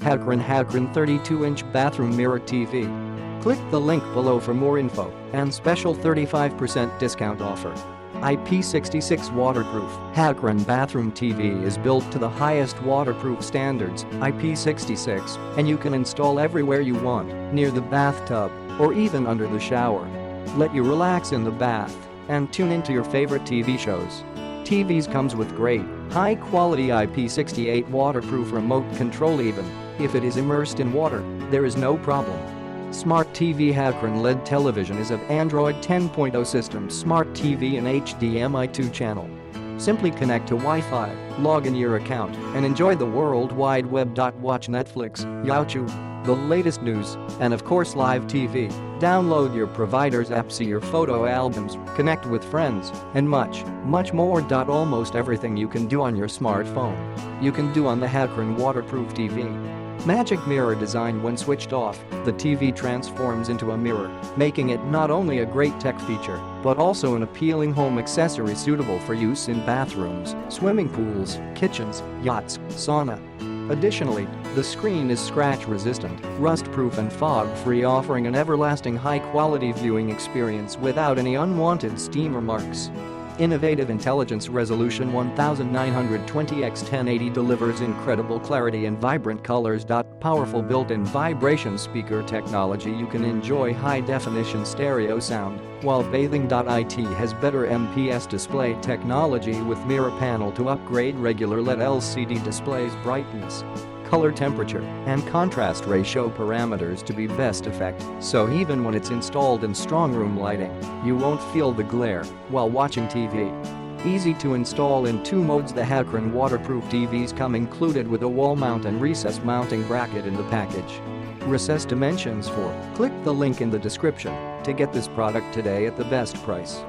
Haocrown 32-inch bathroom mirror TV. Click the link below for more info and special 35% discount offer. IP66 waterproof Haocrown bathroom TV is built to the highest waterproof standards, IP66, and you can install everywhere you want, near the bathtub, or even under the shower. Let you relax in the bath and tune into your favorite TV shows. TVs comes with great, high-quality IP68 waterproof remote control. Even if it is immersed in water, there is no problem. Smart TV Haocrown LED television is of Android 10.0 system smart TV and HDMI 2 channel. Simply connect to Wi-Fi, log in your account, and enjoy the World Wide Web. Watch Netflix, YouTube, the latest news, and of course live TV. Download your provider's app, see your photo albums, connect with friends, and much more. Almost everything you can do on your smartphone, you can do on the Haocrown waterproof TV. Magic mirror design. When switched off, the TV transforms into a mirror, making it not only a great tech feature, but also an appealing home accessory suitable for use in bathrooms, swimming pools, kitchens, yachts, sauna. Additionally, the screen is scratch-resistant, rust-proof and fog-free, offering an everlasting high-quality viewing experience without any unwanted steam or marks. Innovative intelligence resolution 1920x1080 delivers incredible clarity and vibrant colors. Powerful built-in vibration speaker technology. You can enjoy high-definition stereo sound, while Bathing.It has better MPS display technology with mirror panel to upgrade regular LED LCD displays brightness, color, temperature, and contrast ratio parameters to be best effect, so even when it's installed in strong room lighting, you won't feel the glare while watching TV. Easy to install in 2 modes. The Haocrown waterproof TVs come included with a wall mount and recess mounting bracket in the package. Recess dimensions for. Click the link in the description to get this product today at the best price.